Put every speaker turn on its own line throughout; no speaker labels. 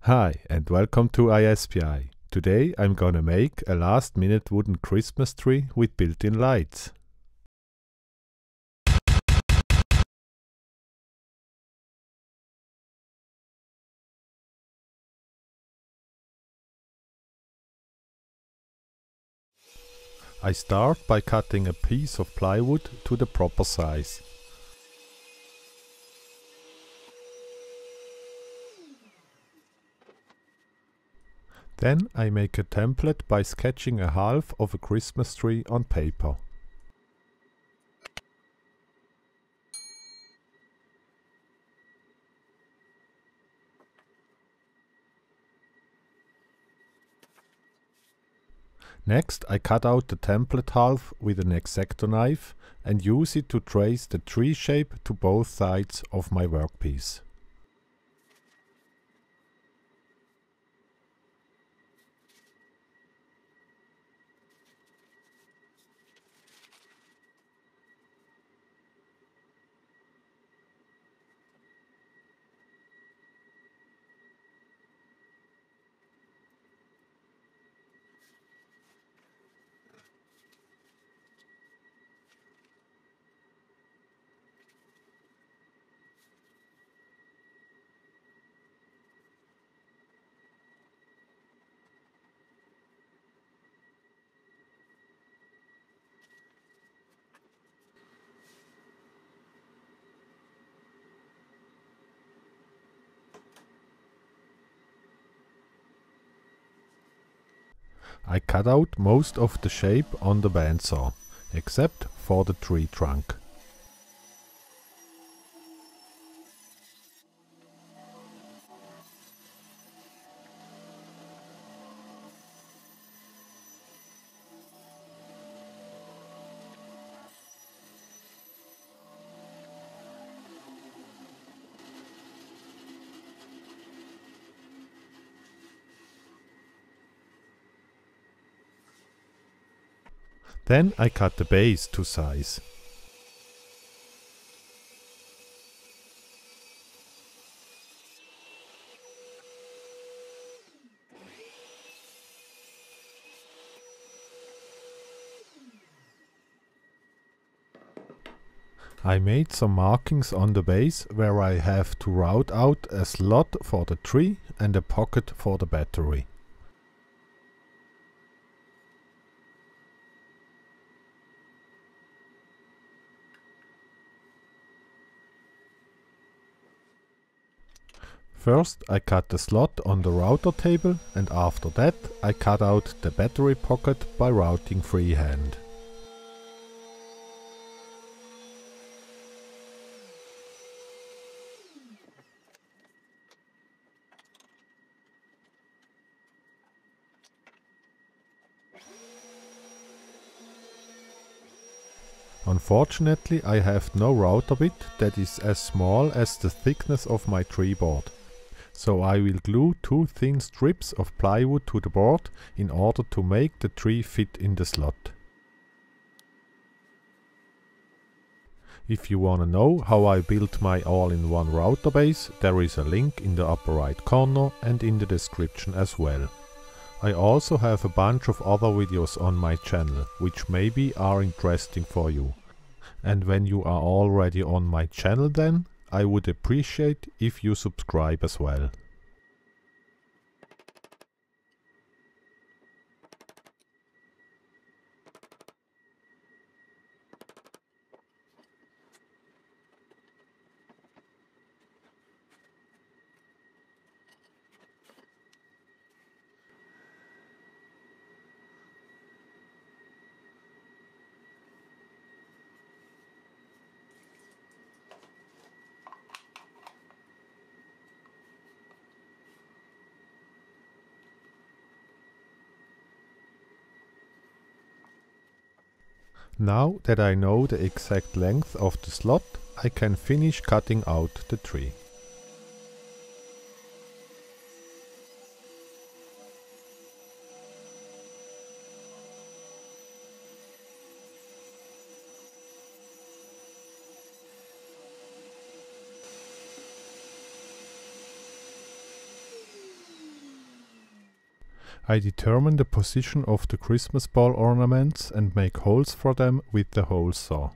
Hi and welcome to ISPI. Today I'm gonna make a last-minute wooden Christmas tree with built-in lights. I start by cutting a piece of plywood to the proper size. Then I make a template by sketching a half of a Christmas tree on paper. Next I cut out the template half with an X-Acto knife and use it to trace the tree shape to both sides of my workpiece. I cut out most of the shape on the bandsaw, except for the tree trunk. Then I cut the base to size. I made some markings on the base where I have to route out a slot for the tree and a pocket for the battery. First I cut the slot on the router table and after that I cut out the battery pocket by routing freehand. Unfortunately I have no router bit that is as small as the thickness of my tree board. So I will glue two thin strips of plywood to the board in order to make the tree fit in the slot. If you wanna know how I built my all-in-one router base, there is a link in the upper right corner and in the description as well. I also have a bunch of other videos on my channel, which maybe are interesting for you. And when you are already on my channel then, I would appreciate if you subscribe as well. Now that I know the exact length of the slot, I can finish cutting out the tree. I determine the position of the Christmas ball ornaments and make holes for them with the hole saw.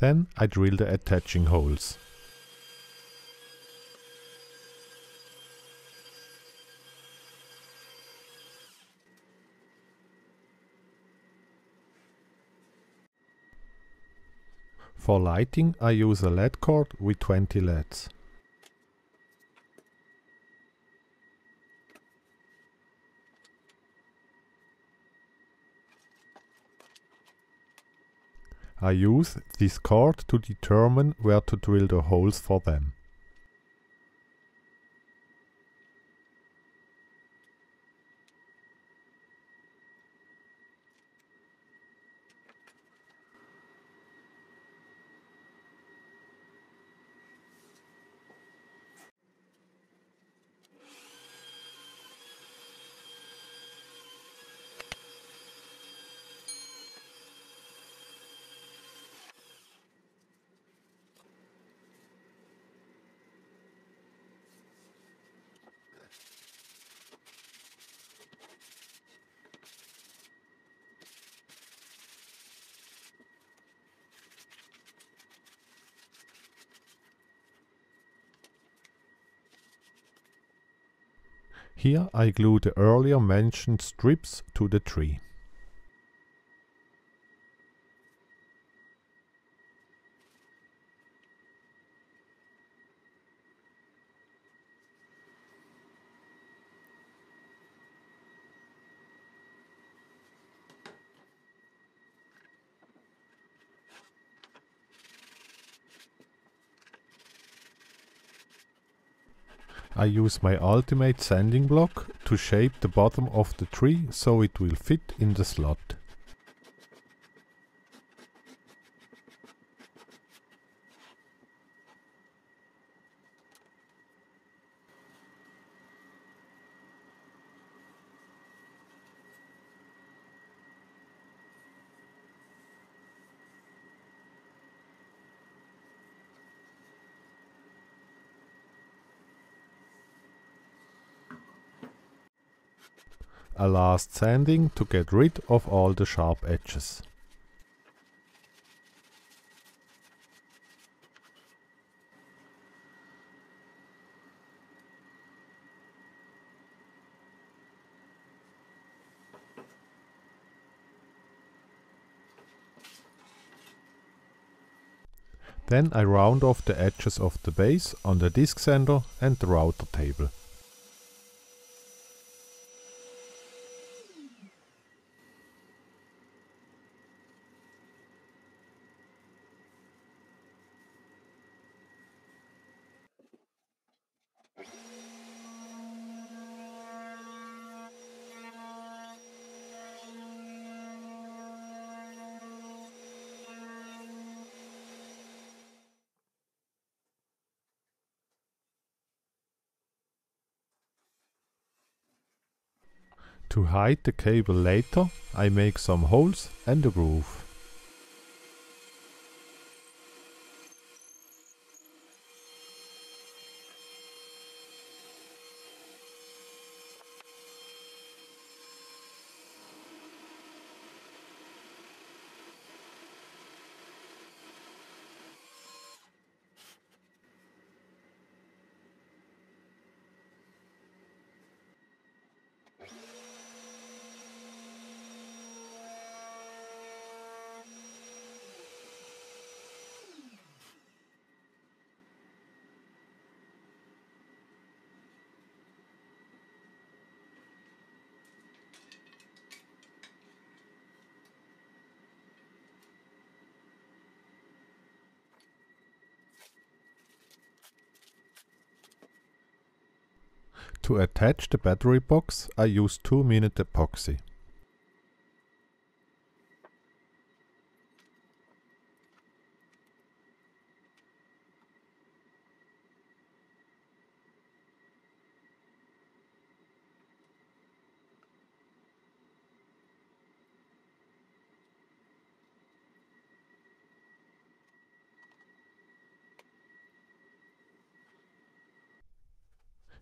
Then I drill the attaching holes. For lighting I use a LED cord with 20 LEDs. I use this cord to determine where to drill the holes for them. Here I glue the earlier mentioned strips to the tree. I use my ultimate sanding block to shape the bottom of the tree so it will fit in the slot. A last sanding to get rid of all the sharp edges. Then I round off the edges of the base on the disc sander and the router table. To hide the cable later, I make some holes and a groove. To attach the battery box, I use 2-minute epoxy.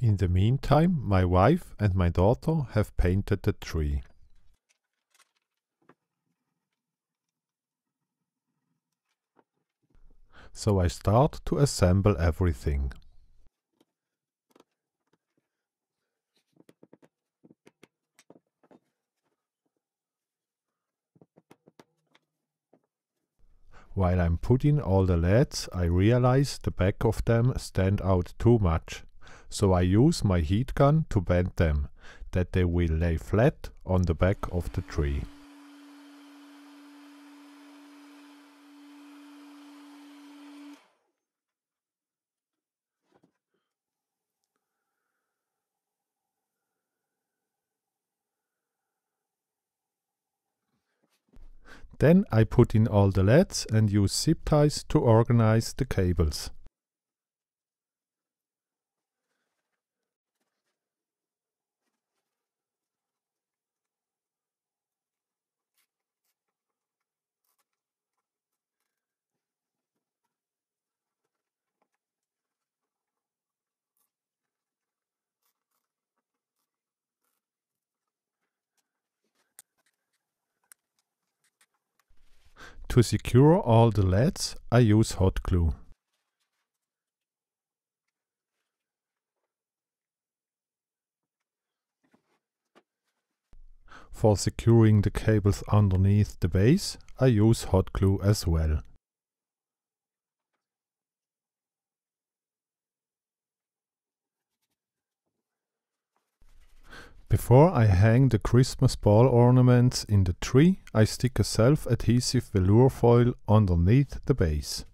In the meantime, my wife and my daughter have painted the tree. So I start to assemble everything. While I'm putting all the LEDs, I realize the back of them stand out too much. So I use my heat gun to bend them, that they will lay flat on the back of the tree. Then I put in all the LEDs and use zip ties to organize the cables. To secure all the LEDs, I use hot glue. For securing the cables underneath the base, I use hot glue as well. Before I hang the Christmas ball ornaments in the tree, I stick a self-adhesive velour foil underneath the base.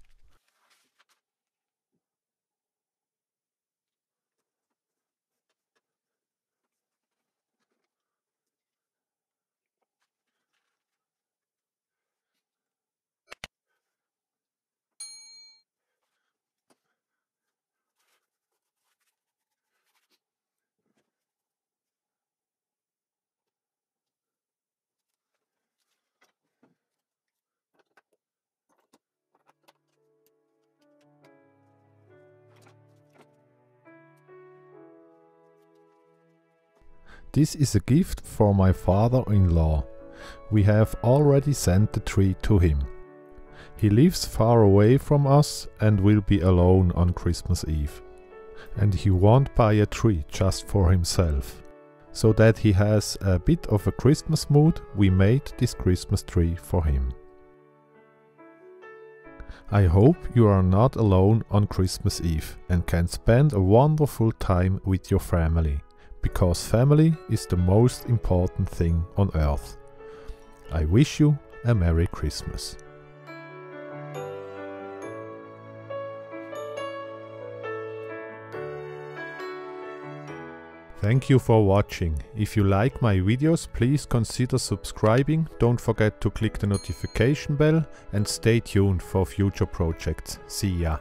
This is a gift for my father-in-law. We have already sent the tree to him. He lives far away from us and will be alone on Christmas Eve. And he won't buy a tree just for himself. So that he has a bit of a Christmas mood, we made this Christmas tree for him. I hope you are not alone on Christmas Eve and can spend a wonderful time with your family. Because family is the most important thing on earth. I wish you a Merry Christmas. Thank you for watching. If you like my videos, please consider subscribing. Don't forget to click the notification bell and stay tuned for future projects. See ya!